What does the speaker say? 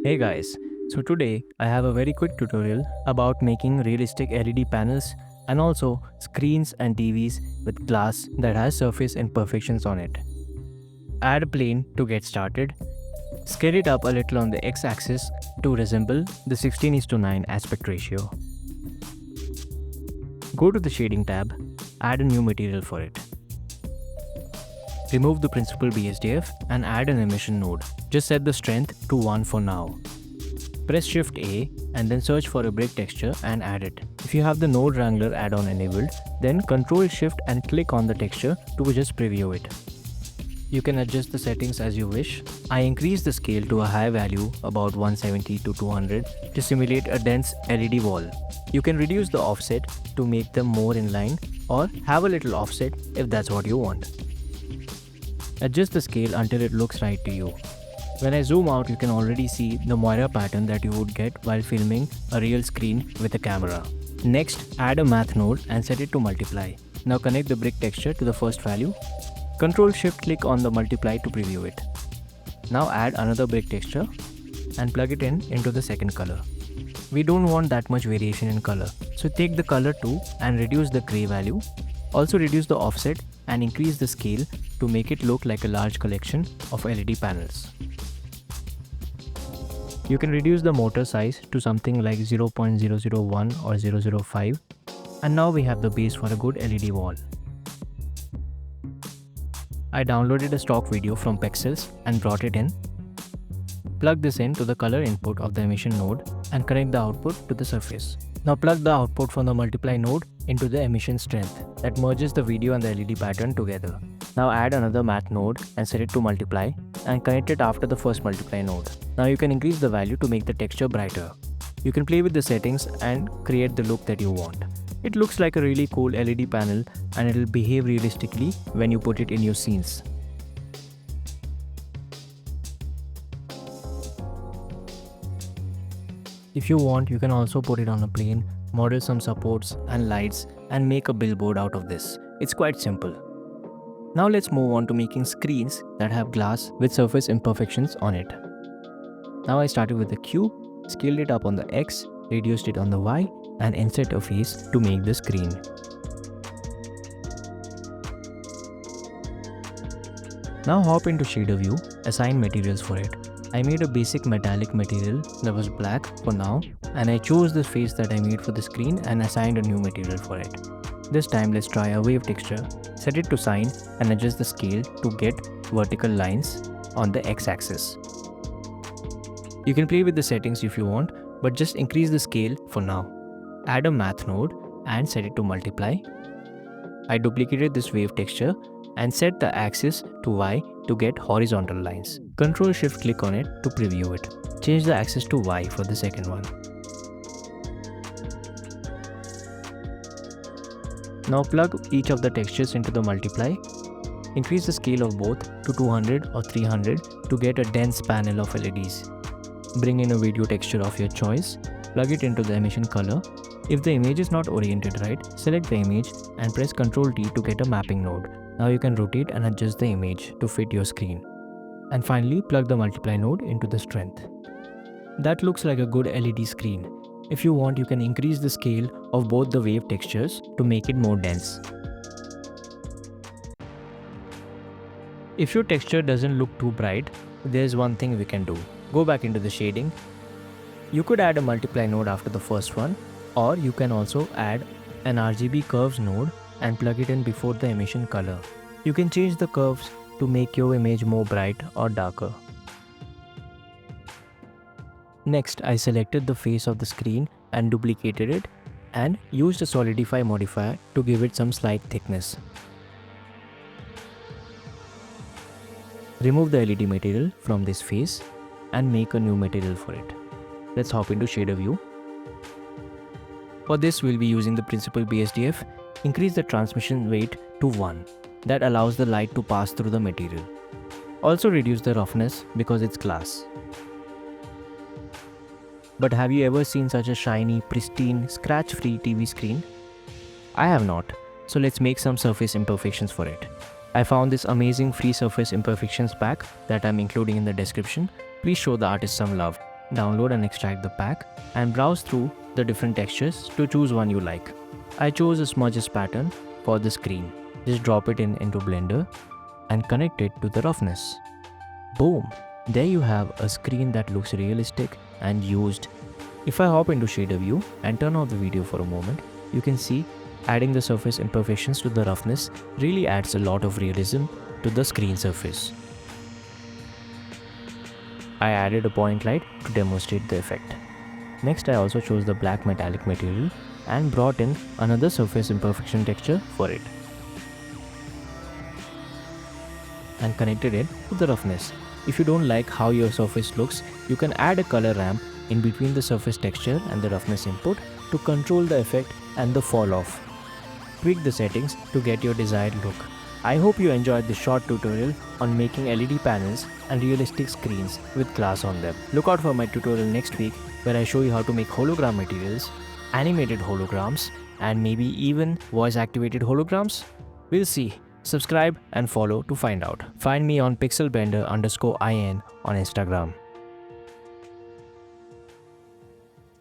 Hey guys, so today I have a very quick tutorial about making realistic LED panels and also screens and TVs with glass that has surface imperfections on it. Add a plane to get started. Scale it up a little on the x-axis to resemble the 16:9 aspect ratio. Go to the shading tab, add a new material for it. Remove the principal BSDF and add an emission node. Just set the strength to 1 for now. Press Shift A and then search for a brick texture and add it. If you have the Node Wrangler add-on enabled, then Ctrl Shift and click on the texture to just preview it. You can adjust the settings as you wish. I increase the scale to a high value, about 170 to 200, to simulate a dense LED wall. You can reduce the offset to make them more in line or have a little offset if that's what you want. Adjust the scale until it looks right to you. When I zoom out, you can already see the Moiré pattern that you would get while filming a real screen with a camera. Next, add a math node and set it to multiply. Now connect the brick texture to the first value. Ctrl Shift click on the multiply to preview it. Now add another brick texture and plug it into the second color. We don't want that much variation in color, so take the color 2 and reduce the gray value. Also reduce the offset and increase the scale to make it look like a large collection of LED panels. You can reduce the motor size to something like 0.001 or 0.005, and now we have the base for a good LED wall. I downloaded a stock video from Pexels and brought it in. Plug this in to the color input of the emission node and connect the output to the surface. Now plug the output from the multiply node into the emission strength that merges the video and the LED pattern together. Now add another math node and set it to multiply and connect it after the first multiply node. Now you can increase the value to make the texture brighter. You can play with the settings and create the look that you want. It looks like a really cool LED panel and it will behave realistically when you put it in your scenes. If you want, you can also put it on a plane, model some supports and lights and make a billboard out of this. It's quite simple. Now let's move on to making screens that have glass with surface imperfections on it. Now I started with the cube, scaled it up on the X, reduced it on the Y and insert a face to make the screen. Now hop into shader view, assign materials for it. I made a basic metallic material that was black for now, and I chose the face that I made for the screen and assigned a new material for it. This time let's try a wave texture, set it to sine and adjust the scale to get vertical lines on the x-axis. You can play with the settings if you want, but just increase the scale for now. Add a math node and set it to multiply. I duplicated this wave texture and set the axis to Y to get horizontal lines. Ctrl Shift click on it to preview it. Change the axis to Y for the second one. Now plug each of the textures into the multiply. Increase the scale of both to 200 or 300 to get a dense panel of LEDs. Bring in a video texture of your choice. Plug it into the emission color. If the image is not oriented right, select the image and press Ctrl T to get a mapping node. Now you can rotate and adjust the image to fit your screen. And finally, plug the multiply node into the strength. That looks like a good LED screen. If you want, you can increase the scale of both the wave textures to make it more dense. If your texture doesn't look too bright, there's one thing we can do. Go back into the shading. You could add a multiply node after the first one, or you can also add an RGB curves node and plug it in before the emission color. You can change the curves to make your image more bright or darker. Next, I selected the face of the screen and duplicated it and used a solidify modifier to give it some slight thickness. Remove the LED material from this face and make a new material for it. Let's hop into shader view. For this, we'll be using the principal BSDF. Increase the transmission weight to 1. That allows the light to pass through the material. Also reduce the roughness because it's glass. But have you ever seen such a shiny, pristine, scratch-free TV screen? I have not, so let's make some surface imperfections for it. I found this amazing free surface imperfections pack that I'm including in the description. Please show the artist some love. download and extract the pack, and browse through the different textures to choose one you like. I chose a smudges pattern for the screen. Just drop it into Blender and connect it to the roughness. Boom! There you have a screen that looks realistic and used. If I hop into shader view and turn off the video for a moment, you can see adding the surface imperfections to the roughness really adds a lot of realism to the screen surface. I added a point light to demonstrate the effect. Next, I also chose the black metallic material and brought in another surface imperfection texture for it and connected it to the roughness. If you don't like how your surface looks, you can add a color ramp in between the surface texture and the roughness input to control the effect and the fall off. Tweak the settings to get your desired look. I hope you enjoyed this short tutorial on making LED panels and realistic screens with glass on them. Look out for my tutorial next week where I show you how to make hologram materials, animated holograms, and maybe even voice activated holograms. We'll see. Subscribe and follow to find out. Find me on pixelbender_in on Instagram.